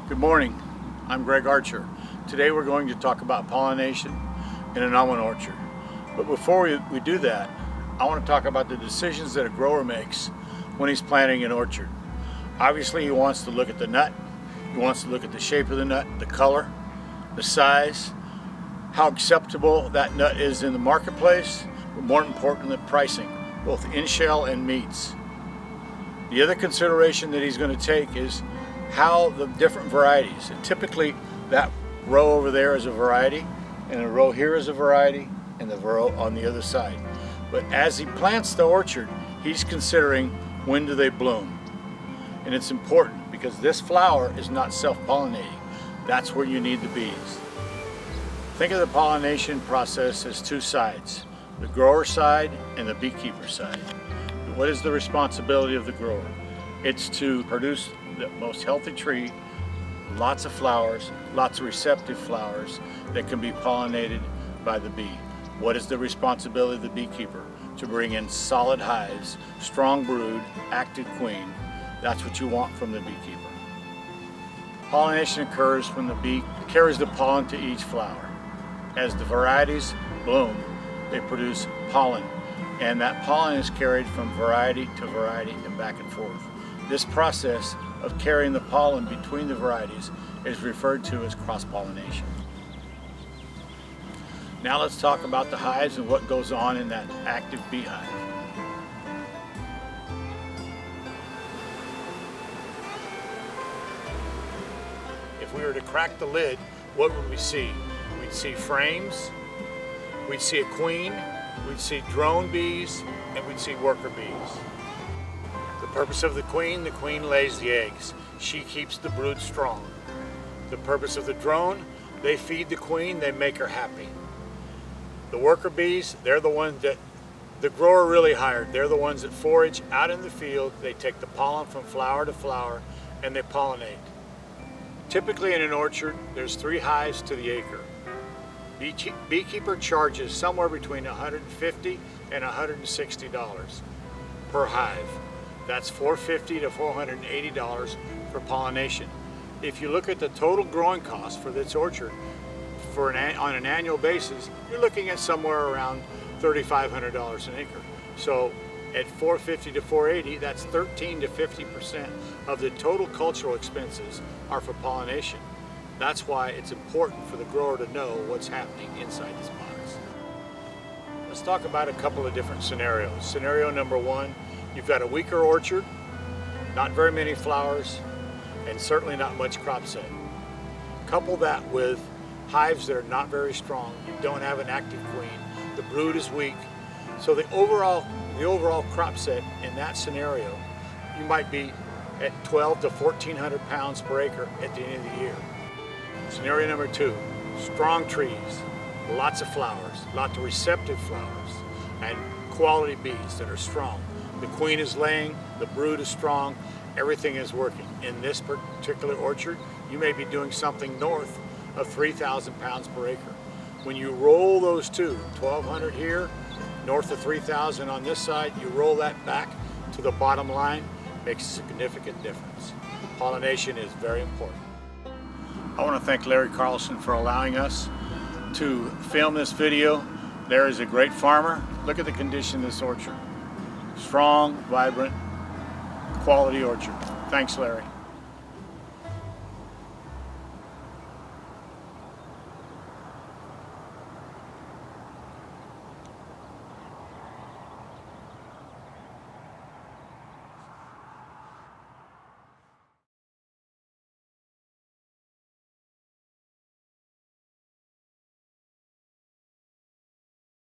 Good morning, I'm Greg Archer. Today we're going to talk about pollination in an almond orchard. But before we do that, I want to talk about the decisions that a grower makes when he's planting an orchard. Obviously he wants to look at the nut, he wants to look at the shape of the nut, the color, the size, how acceptable that nut is in the marketplace, but more important, the pricing, both in shell and meats. The other consideration that he's going to take is how the different varieties, and typically that row over there is a variety, and the row here is a variety, and the row on the other side. But as he plants the orchard, he's considering when do they bloom. And it's important because this flower is not self-pollinating. That's where you need the bees. Think of the pollination process as two sides, the grower side and the beekeeper side. What is the responsibility of the grower? It's to produce the most healthy tree, lots of flowers, lots of receptive flowers that can be pollinated by the bee. What is the responsibility of the beekeeper? To bring in solid hives, strong brood, active queen. That's what you want from the beekeeper. Pollination occurs when the bee carries the pollen to each flower. As the varieties bloom, they produce pollen, and that pollen is carried from variety to variety and back and forth. This process of carrying the pollen between the varieties is referred to as cross-pollination. Now let's talk about the hives and what goes on in that active beehive. If we were to crack the lid, what would we see? We'd see frames, we'd see a queen, we'd see drone bees, and we'd see worker bees. The purpose of the queen lays the eggs. She keeps the brood strong. The purpose of the drone, they feed the queen, they make her happy. The worker bees, they're the ones that the grower really hired. They're the ones that forage out in the field. They take the pollen from flower to flower and they pollinate. Typically in an orchard, there's 3 hives to the acre. Beekeeper charges somewhere between $150 and $160 per hive. That's $450 to $480 for pollination. If you look at the total growing cost for this orchard on an annual basis, you're looking at somewhere around $3,500 an acre. So at $450 to $480, that's 13 to 50% of the total cultural expenses are for pollination. That's why it's important for the grower to know what's happening inside this box. Let's talk about a couple of different scenarios. Scenario number 1, you've got a weaker orchard, not very many flowers, and certainly not much crop set. Couple that with hives that are not very strong. You don't have an active queen. The brood is weak. So the overall crop set in that scenario, you might be at 12 to 1,400 pounds per acre at the end of the year. Scenario number 2, strong trees, lots of flowers, lots of receptive flowers, and quality bees that are strong. The queen is laying, the brood is strong, everything is working. In this particular orchard, you may be doing something north of 3,000 pounds per acre. When you roll those two, 1,200 here, north of 3,000 on this side, you roll that back to the bottom line, makes a significant difference. Pollination is very important. I want to thank Larry Carlson for allowing us to film this video. Larry's a great farmer. Look at the condition of this orchard. Strong, vibrant, quality orchard. Thanks, Larry.